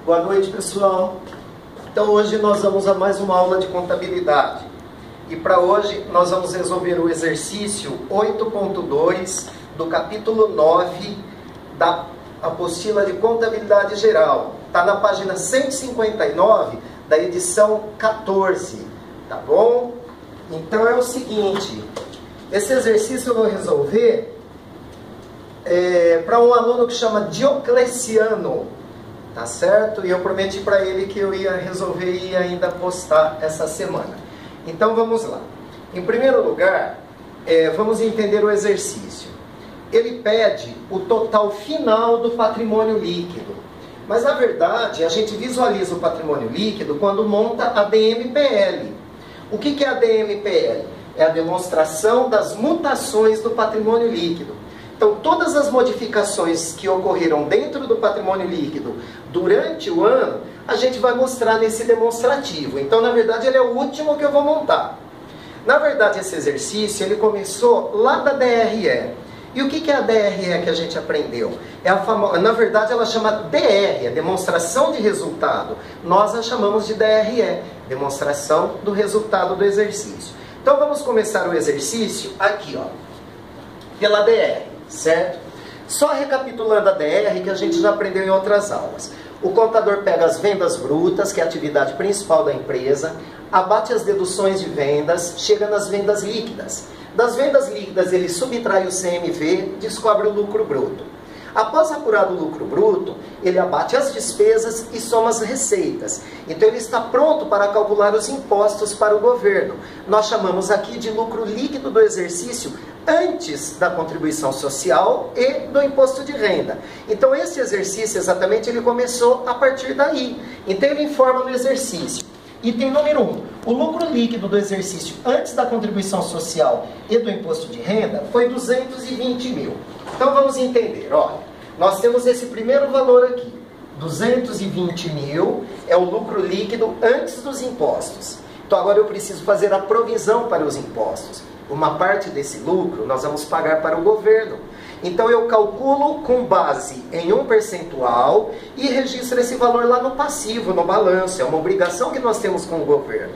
Boa noite, pessoal. Então hoje nós vamos a mais uma aula de contabilidade. E para hoje nós vamos resolver o exercício 8.2 do capítulo 9 da apostila de contabilidade geral. Está na página 159 da edição 14, tá bom? Então é o seguinte, esse exercício eu vou resolver para um aluno que chama Diocleciano, tá certo? E eu prometi para ele que eu ia resolver e ainda postar essa semana. Então vamos lá. Em primeiro lugar, vamos entender o exercício. Ele pede o total final do patrimônio líquido. Mas na verdade, a gente visualiza o patrimônio líquido quando monta a DMPL. O que é a DMPL? É a demonstração das mutações do patrimônio líquido. Então, todas as modificações que ocorreram dentro do patrimônio líquido durante o ano, a gente vai mostrar nesse demonstrativo. Então, na verdade, ele é o último que eu vou montar. Na verdade, esse exercício, ele começou lá da DRE. E o que é a DRE que a gente aprendeu? Na verdade, ela chama DR, demonstração de resultado. Nós a chamamos de DRE, demonstração do resultado do exercício. Então, vamos começar o exercício aqui, ó, pela DR. Certo? Só recapitulando a DR que a gente já aprendeu em outras aulas. O contador pega as vendas brutas, que é a atividade principal da empresa, abate as deduções de vendas, chega nas vendas líquidas. Das vendas líquidas ele subtrai o CMV, descobre o lucro bruto. Após apurado o lucro bruto, ele abate as despesas e soma as receitas. Então ele está pronto para calcular os impostos para o governo. Nós chamamos aqui de lucro líquido do exercício antes da contribuição social e do imposto de renda. Então esse exercício exatamente ele começou a partir daí. Então ele informa no exercício. Item número 1. O lucro líquido do exercício antes da contribuição social e do imposto de renda foi 220 mil. Então vamos entender, olha, nós temos esse primeiro valor aqui, 220 mil é o lucro líquido antes dos impostos. Então agora eu preciso fazer a provisão para os impostos. Uma parte desse lucro nós vamos pagar para o governo. Então eu calculo com base em um percentual e registro esse valor lá no passivo, no balanço. É uma obrigação que nós temos com o governo.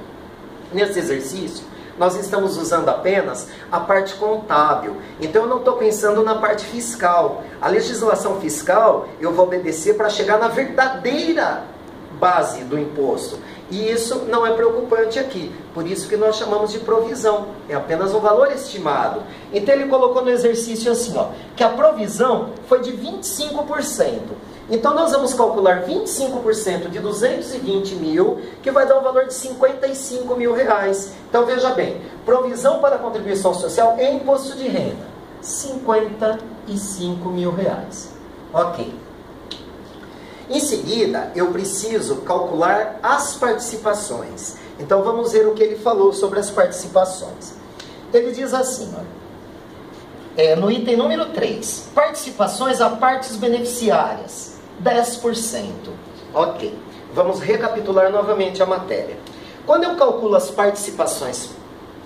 Nesse exercício, nós estamos usando apenas a parte contábil. Então eu não estou pensando na parte fiscal. A legislação fiscal eu vou obedecer para chegar na verdadeira base do imposto. E isso não é preocupante aqui. Por isso que nós chamamos de provisão. É apenas um valor estimado. Então ele colocou no exercício assim, ó, que a provisão foi de 25%. Então nós vamos calcular 25% de 220 mil, que vai dar um valor de 55 mil reais. Então veja bem, provisão para contribuição social e imposto de renda, 55 mil reais. Ok. Em seguida, eu preciso calcular as participações. Então vamos ver o que ele falou sobre as participações. Ele diz assim, ó, no item número 3, participações a partes beneficiárias, 10%. Ok, vamos recapitular novamente a matéria. Quando eu calculo as participações,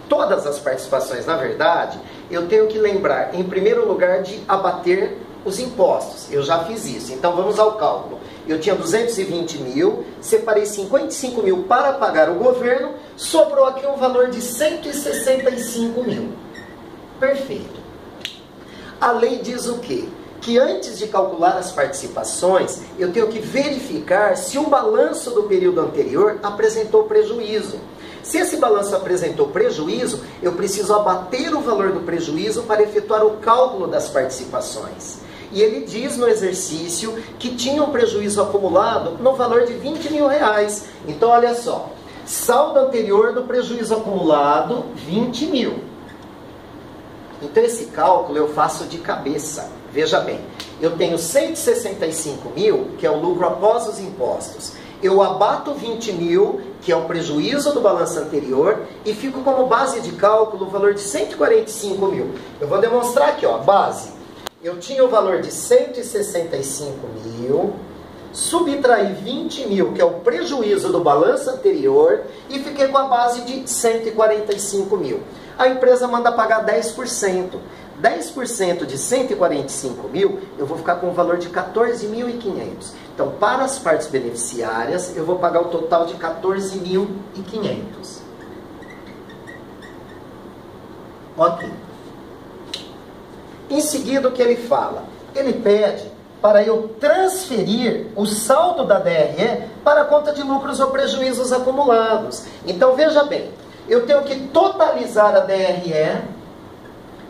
todas as participações na verdade, eu tenho que lembrar, em primeiro lugar, de abater os impostos. Eu já fiz isso, então vamos ao cálculo. Eu tinha 220 mil, separei 55 mil para pagar o governo, sobrou aqui um valor de 165 mil. Perfeito. A lei diz o quê? Que antes de calcular as participações, eu tenho que verificar se o balanço do período anterior apresentou prejuízo. Se esse balanço apresentou prejuízo, eu preciso abater o valor do prejuízo para efetuar o cálculo das participações. E ele diz no exercício que tinha um prejuízo acumulado no valor de 20 mil reais. Então, olha só, saldo anterior do prejuízo acumulado, 20 mil. Então, esse cálculo eu faço de cabeça. Veja bem, eu tenho 165 mil, que é o lucro após os impostos. Eu abato 20 mil, que é o prejuízo do balanço anterior, e fico como base de cálculo o valor de 145 mil. Eu vou demonstrar aqui, ó, base. Eu tinha o valor de 165 mil, subtraí 20 mil, que é o prejuízo do balanço anterior, e fiquei com a base de 145 mil. A empresa manda pagar 10%. 10% de 145 mil, eu vou ficar com um valor de 14.500. Então, para as partes beneficiárias, eu vou pagar o total de 14.500. Ok. Em seguida, o que ele fala? Ele pede para eu transferir o saldo da DRE para a conta de lucros ou prejuízos acumulados. Então, veja bem, eu tenho que totalizar a DRE,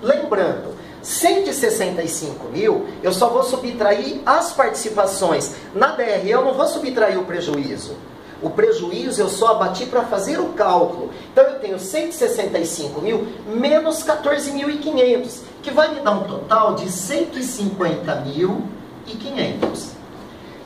lembrando, 165 mil, eu só vou subtrair as participações. Na DRE, eu não vou subtrair o prejuízo. O prejuízo eu só abati para fazer o cálculo. Então, eu tenho 165 mil menos 14.500, que vai me dar um total de 150.500.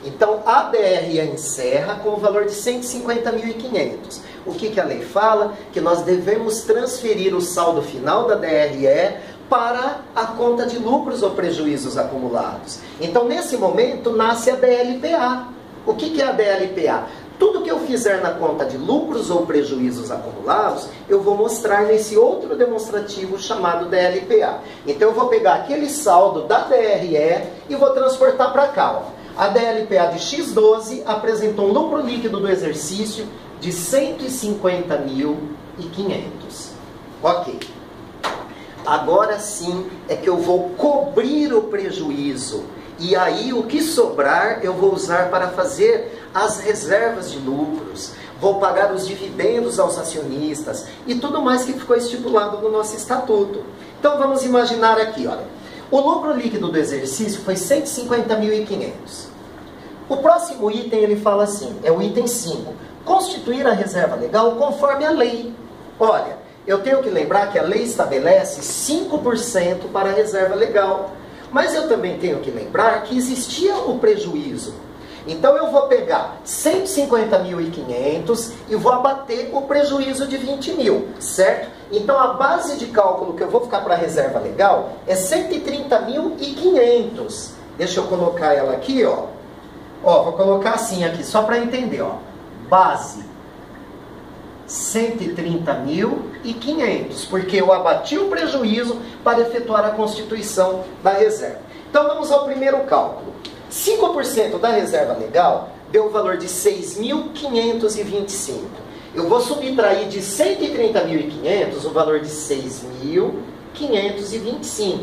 Então, a DRE encerra com o valor de 150.500. O que a lei fala? Que nós devemos transferir o saldo final da DRE para a conta de lucros ou prejuízos acumulados. Então, nesse momento, nasce a DLPA. O que é a DLPA? Tudo que eu fizer na conta de lucros ou prejuízos acumulados, eu vou mostrar nesse outro demonstrativo chamado DLPA. Então, eu vou pegar aquele saldo da DRE e vou transportar para cá. Ó. A DLPA de X12 apresentou um lucro líquido do exercício de 150.500. Ok. Agora sim é que eu vou cobrir o prejuízo. E aí o que sobrar eu vou usar para fazer as reservas de lucros. Vou pagar os dividendos aos acionistas e tudo mais que ficou estipulado no nosso estatuto. Então vamos imaginar aqui, olha. O lucro líquido do exercício foi 150.500. O próximo item ele fala assim, é o item 5. Constituir a reserva legal conforme a lei. Olha, eu tenho que lembrar que a lei estabelece 5% para a reserva legal. Mas eu também tenho que lembrar que existia o prejuízo. Então eu vou pegar 150.500 e vou abater o prejuízo de 20 mil, certo? Então a base de cálculo que eu vou ficar para a reserva legal é 130.500. Deixa eu colocar ela aqui, ó. Ó, vou colocar assim aqui, só para entender, ó. Base 130.500, porque eu abati o prejuízo para efetuar a constituição da reserva. Então vamos ao primeiro cálculo. 5% da reserva legal deu o valor de 6.525. Eu vou subtrair de 130.500 o valor de 6.525.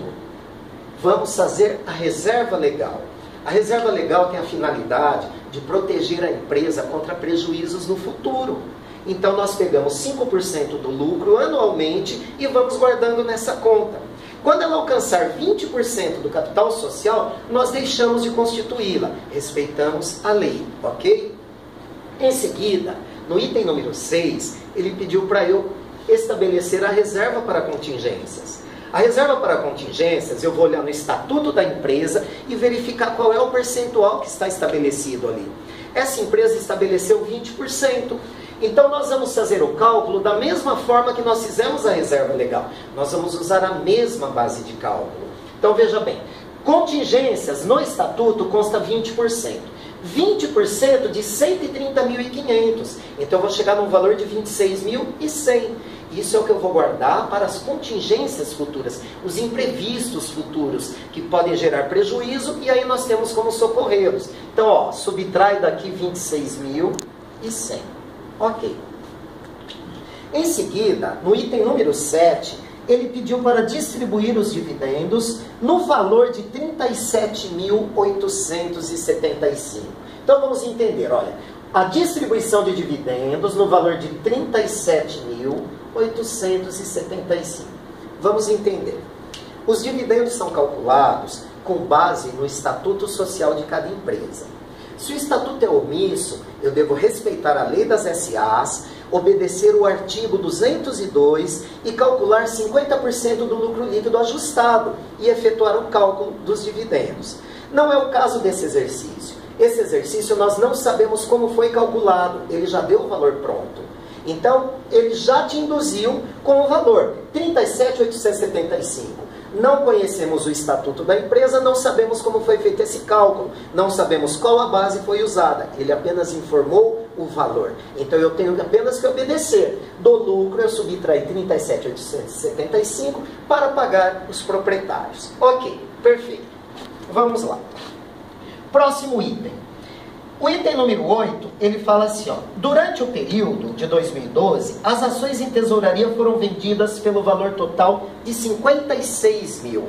Vamos fazer a reserva legal. A reserva legal tem a finalidade de proteger a empresa contra prejuízos no futuro. Então, nós pegamos 5% do lucro anualmente e vamos guardando nessa conta. Quando ela alcançar 20% do capital social, nós deixamos de constituí-la. Respeitamos a lei, ok? Em seguida, no item número 6, ele pediu para eu estabelecer a reserva para contingências. A reserva para contingências, eu vou olhar no estatuto da empresa e verificar qual é o percentual que está estabelecido ali. Essa empresa estabeleceu 20%. Então, nós vamos fazer o cálculo da mesma forma que nós fizemos a reserva legal. Nós vamos usar a mesma base de cálculo. Então, veja bem, contingências no estatuto consta 20%. 20% de 130.500. Então, eu vou chegar num valor de 26.100. Isso é o que eu vou guardar para as contingências futuras, os imprevistos futuros, que podem gerar prejuízo, e aí nós temos como socorrê-los. Então, ó, subtrai daqui 26.100. Ok. Em seguida, no item número 7, ele pediu para distribuir os dividendos no valor de 37.875. Então vamos entender, olha, a distribuição de dividendos no valor de 37.875. Vamos entender. Os dividendos são calculados com base no estatuto social de cada empresa. Se o estatuto é omisso, eu devo respeitar a lei das SAs, obedecer o artigo 202 e calcular 50% do lucro líquido ajustado e efetuar o cálculo dos dividendos. Não é o caso desse exercício. Esse exercício nós não sabemos como foi calculado, ele já deu o valor pronto. Então, ele já te induziu com o valor 37.875. não conhecemos o estatuto da empresa, não sabemos como foi feito esse cálculo, não sabemos qual a base foi usada, ele apenas informou o valor. Então eu tenho apenas que obedecer. Do lucro eu subtraí 37.875 para pagar os proprietários. Ok, perfeito. Vamos lá. Próximo item. O item número 8, ele fala assim, ó, durante o período de 2012, as ações em tesouraria foram vendidas pelo valor total de 56 mil.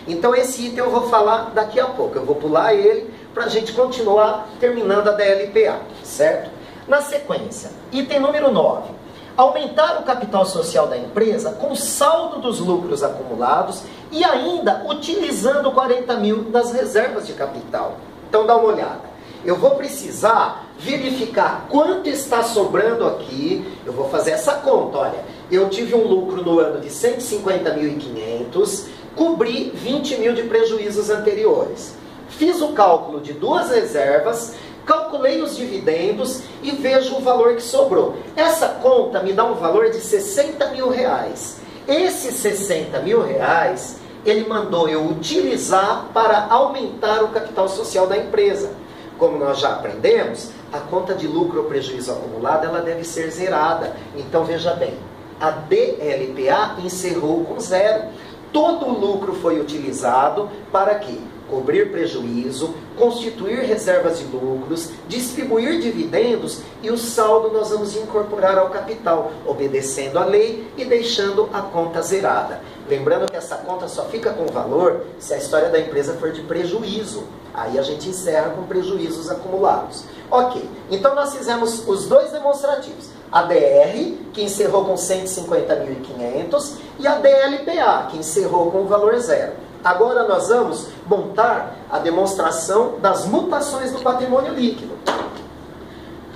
Então esse item eu vou falar daqui a pouco, eu vou pular ele para a gente continuar terminando a DLPA, certo? Na sequência, item número 9, aumentar o capital social da empresa com saldo dos lucros acumulados e ainda utilizando 40 mil das reservas de capital. Então dá uma olhada. Eu vou precisar verificar quanto está sobrando aqui. Eu vou fazer essa conta, olha. Eu tive um lucro no ano de 150.500, cobri 20 mil de prejuízos anteriores. Fiz o cálculo de duas reservas, calculei os dividendos e vejo o valor que sobrou. Essa conta me dá um valor de 60 mil reais. Esses 60 mil reais, ele mandou eu utilizar para aumentar o capital social da empresa. Como nós já aprendemos, a conta de lucro ou prejuízo acumulado, ela deve ser zerada. Então, veja bem, a DLPA encerrou com zero. Todo o lucro foi utilizado para quê? Cobrir prejuízo, constituir reservas de lucros, distribuir dividendos e o saldo nós vamos incorporar ao capital, obedecendo a lei e deixando a conta zerada. Lembrando que essa conta só fica com valor se a história da empresa for de prejuízo. Aí a gente encerra com prejuízos acumulados. Ok, então nós fizemos os dois demonstrativos. A DR, que encerrou com 150.500, e a DLPA, que encerrou com o valor zero. Agora nós vamos montar a demonstração das mutações do patrimônio líquido.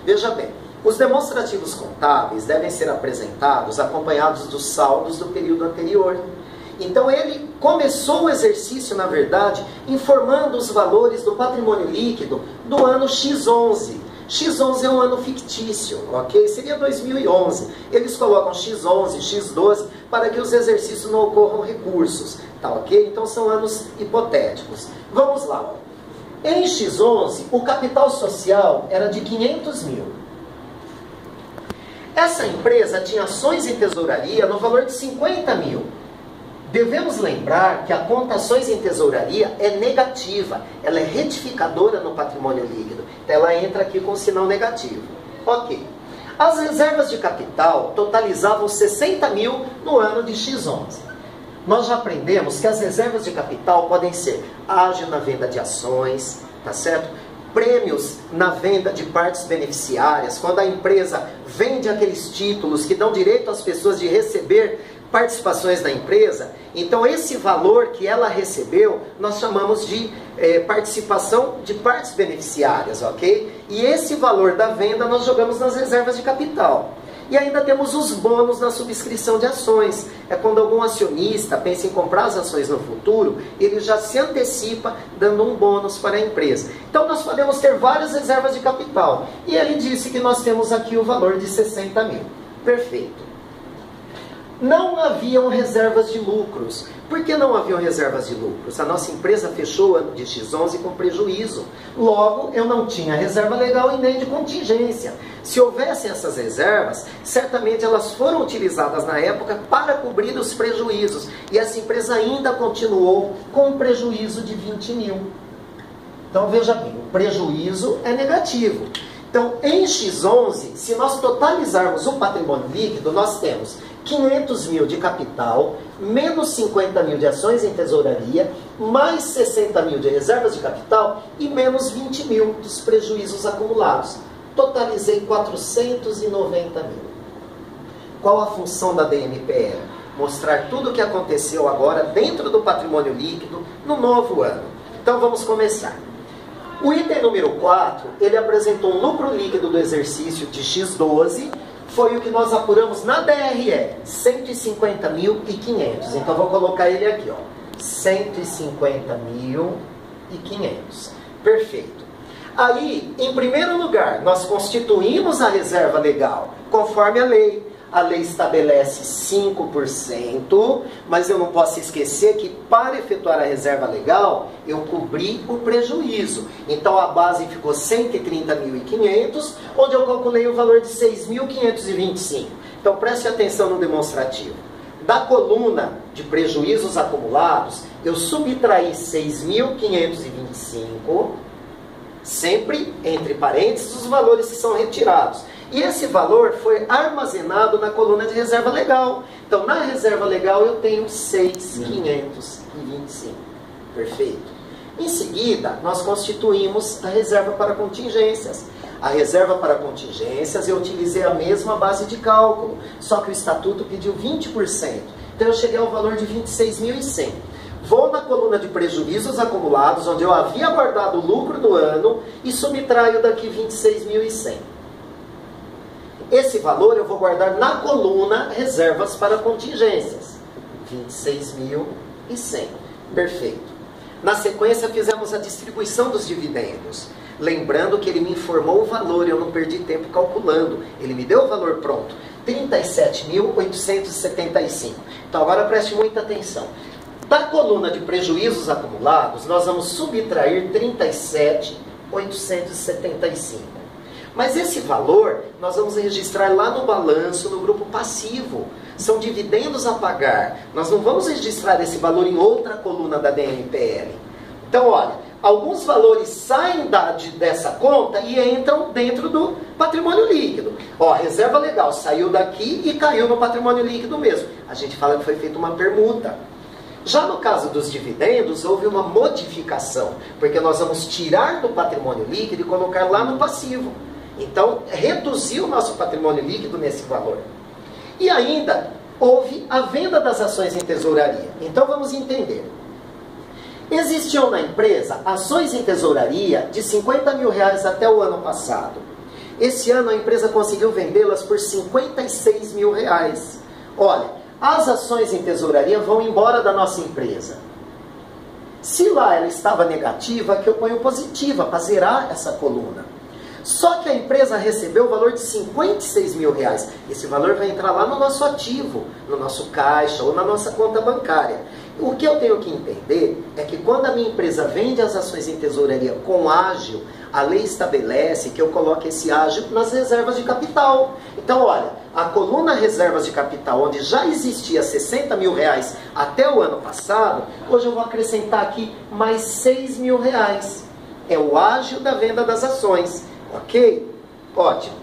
Veja bem, os demonstrativos contábeis devem ser apresentados acompanhados dos saldos do período anterior. Então ele começou o exercício, na verdade, informando os valores do patrimônio líquido do ano X11. X11 é um ano fictício, ok? Seria 2011. Eles colocam X11, X12, para que os exercícios não ocorram recursos, tá ok? Então são anos hipotéticos. Vamos lá. Em X11, o capital social era de 500 mil. Essa empresa tinha ações em tesouraria no valor de 50 mil. Devemos lembrar que a conta ações em tesouraria é negativa, ela é retificadora no patrimônio líquido, então ela entra aqui com sinal negativo. Ok. As reservas de capital totalizavam 60 mil no ano de X11. Nós já aprendemos que as reservas de capital podem ser ágio na venda de ações, tá certo? Prêmios na venda de partes beneficiárias, quando a empresa vende aqueles títulos que dão direito às pessoas de receber participações da empresa, então esse valor que ela recebeu, nós chamamos de participação de partes beneficiárias, ok? E esse valor da venda nós jogamos nas reservas de capital. E ainda temos os bônus na subscrição de ações. É quando algum acionista pensa em comprar as ações no futuro, ele já se antecipa dando um bônus para a empresa. Então nós podemos ter várias reservas de capital. E ele disse que nós temos aqui o valor de 60 mil. Perfeito. Não haviam reservas de lucros. Por que não haviam reservas de lucros? A nossa empresa fechou o ano de X11 com prejuízo. Logo, eu não tinha reserva legal e nem de contingência. Se houvessem essas reservas, certamente elas foram utilizadas na época para cobrir os prejuízos. E essa empresa ainda continuou com um prejuízo de 20 mil. Então, veja bem, o prejuízo é negativo. Então, em X11, se nós totalizarmos o patrimônio líquido, nós temos 500 mil de capital, menos 50 mil de ações em tesouraria, mais 60 mil de reservas de capital e menos 20 mil dos prejuízos acumulados. Totalizei 490 mil. Qual a função da DMPL? Mostrar tudo o que aconteceu agora dentro do patrimônio líquido no novo ano. Então vamos começar. O item número 4, ele apresentou um lucro líquido do exercício de X12, foi o que nós apuramos na DRE, 150.500. Então vou colocar ele aqui, ó, 150.500. Perfeito. Aí, em primeiro lugar, nós constituímos a reserva legal, conforme a lei. a lei estabelece 5%, mas eu não posso esquecer que para efetuar a reserva legal, eu cobri o prejuízo. Então a base ficou 130.500, onde eu calculei o valor de 6.525. Então preste atenção no demonstrativo. Da coluna de prejuízos acumulados, eu subtraí 6.525, sempre entre parênteses os valores que são retirados. E esse valor foi armazenado na coluna de reserva legal. Então, na reserva legal, eu tenho 6.525. Perfeito. Em seguida, nós constituímos a reserva para contingências. A reserva para contingências, eu utilizei a mesma base de cálculo, só que o estatuto pediu 20%. Então, eu cheguei ao valor de 26.100. Vou na coluna de prejuízos acumulados, onde eu havia guardado o lucro do ano, e subtraio daqui 26.100. Esse valor eu vou guardar na coluna reservas para contingências. 26.100. Perfeito. Na sequência, fizemos a distribuição dos dividendos. Lembrando que ele me informou o valor, eu não perdi tempo calculando. Ele me deu o valor pronto. 37.875. Então agora preste muita atenção. Da coluna de prejuízos acumulados, nós vamos subtrair 37.875. Mas esse valor nós vamos registrar lá no balanço, no grupo passivo. São dividendos a pagar. Nós não vamos registrar esse valor em outra coluna da DMPL. Então, olha, alguns valores saem dessa conta e entram dentro do patrimônio líquido. Ó, reserva legal saiu daqui e caiu no patrimônio líquido mesmo. A gente fala que foi feita uma permuta. Já no caso dos dividendos, houve uma modificação, porque nós vamos tirar do patrimônio líquido e colocar lá no passivo. Então, reduziu o nosso patrimônio líquido nesse valor. E ainda, houve a venda das ações em tesouraria. Então, vamos entender. Existiam na empresa ações em tesouraria de R$50.000 até o ano passado. Esse ano, a empresa conseguiu vendê-las por R$56.000. Olha, as ações em tesouraria vão embora da nossa empresa. Se lá ela estava negativa, que eu ponho positiva para zerar essa coluna. Só que a empresa recebeu o valor de R$56.000. Esse valor vai entrar lá no nosso ativo, no nosso caixa ou na nossa conta bancária. O que eu tenho que entender é que quando a minha empresa vende as ações em tesouraria com ágio, a lei estabelece que eu coloque esse ágio nas reservas de capital. Então, olha, a coluna reservas de capital, onde já existia R$60.000 até o ano passado, hoje eu vou acrescentar aqui mais R$6.000. É o ágio da venda das ações. Ok? Ótimo.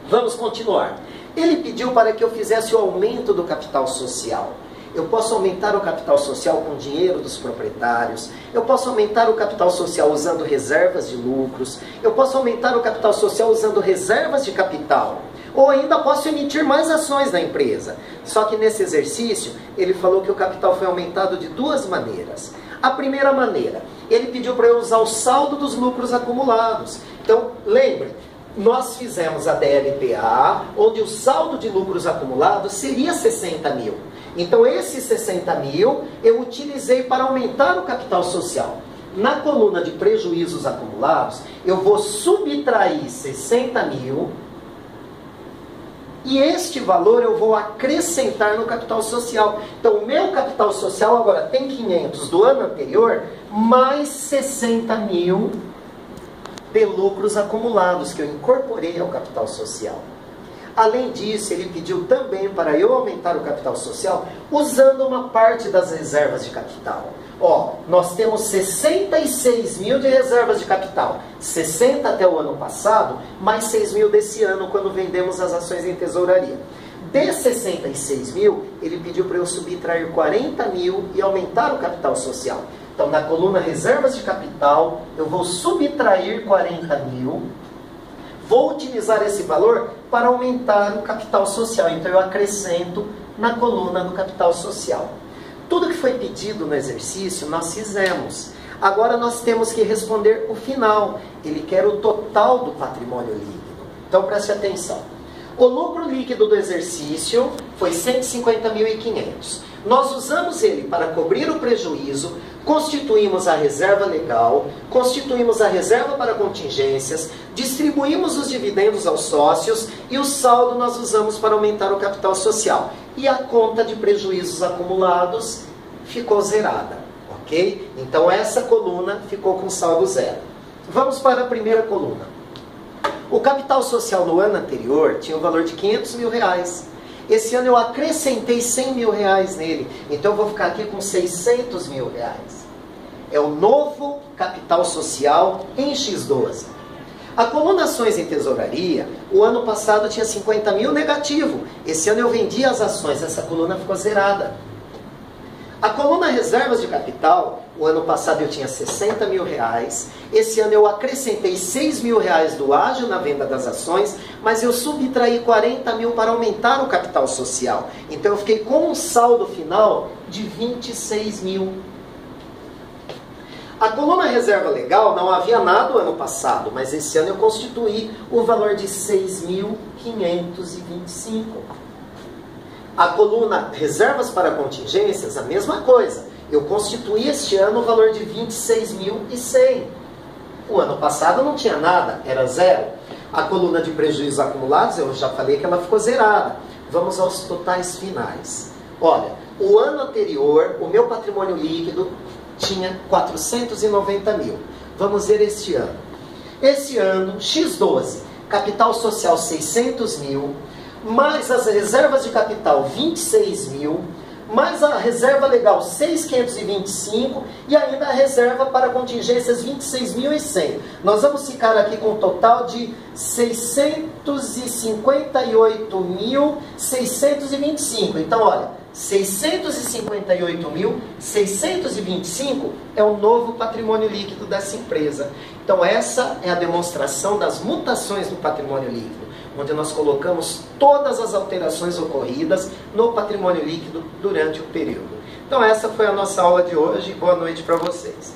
Vamos continuar. Ele pediu para que eu fizesse o aumento do capital social. Eu posso aumentar o capital social com dinheiro dos proprietários. Eu posso aumentar o capital social usando reservas de lucros. Eu posso aumentar o capital social usando reservas de capital. Ou ainda posso emitir mais ações na empresa. Só que nesse exercício, ele falou que o capital foi aumentado de duas maneiras. A primeira maneira, ele pediu para eu usar o saldo dos lucros acumulados. Então, lembre, nós fizemos a DLPA, onde o saldo de lucros acumulados seria 60.000. Então, esses 60.000 eu utilizei para aumentar o capital social. Na coluna de prejuízos acumulados, eu vou subtrair 60.000 e este valor eu vou acrescentar no capital social. Então, o meu capital social agora tem 500 do ano anterior, mais 60.000 de lucros acumulados, que eu incorporei ao capital social. Além disso, ele pediu também para eu aumentar o capital social usando uma parte das reservas de capital. Ó, nós temos 66.000 de reservas de capital, 60 até o ano passado, mais 6.000 desse ano, quando vendemos as ações em tesouraria. De 66.000, ele pediu para eu subtrair 40.000 e aumentar o capital social. Então, na coluna reservas de capital, eu vou subtrair 40.000, vou utilizar esse valor para aumentar o capital social. Então, eu acrescento na coluna do capital social. Tudo que foi pedido no exercício, nós fizemos. Agora, nós temos que responder o final. Ele quer o total do patrimônio líquido. Então, preste atenção. O lucro líquido do exercício foi 150.500. Nós usamos ele para cobrir o prejuízo, constituímos a reserva legal, constituímos a reserva para contingências, distribuímos os dividendos aos sócios e o saldo nós usamos para aumentar o capital social. E a conta de prejuízos acumulados ficou zerada, ok? Então essa coluna ficou com saldo zero. Vamos para a primeira coluna. O capital social no ano anterior tinha o valor de R$500 mil. Esse ano eu acrescentei R$100 mil nele, então eu vou ficar aqui com R$600 mil. É o novo capital social em X12. A coluna ações em tesouraria, o ano passado tinha 50 mil negativo. Esse ano eu vendi as ações, essa coluna ficou zerada. A coluna reservas de capital, o ano passado eu tinha 60 mil reais. Esse ano eu acrescentei 6 mil reais do ágio na venda das ações, mas eu subtraí 40 mil para aumentar o capital social. Então eu fiquei com um saldo final de 26 mil. A coluna reserva legal não havia nada o ano passado, mas esse ano eu constituí o valor de 6.525. A coluna reservas para contingências, a mesma coisa. Eu constituí este ano o valor de 26.100. O ano passado não tinha nada, era zero. A coluna de prejuízos acumulados, eu já falei que ela ficou zerada. Vamos aos totais finais. Olha, o ano anterior, o meu patrimônio líquido tinha 490 mil. Vamos ver este ano. Esse ano, X12, capital social 600 mil, mais as reservas de capital 26 mil, mais a reserva legal 6.525 e ainda a reserva para contingências 26.100. Nós vamos ficar aqui com um total de 658.625. Então, olha, 658.625 é o novo patrimônio líquido dessa empresa. Então, essa é a demonstração das mutações no patrimônio líquido, onde nós colocamos todas as alterações ocorridas no patrimônio líquido durante o período. Então essa foi a nossa aula de hoje. Boa noite para vocês.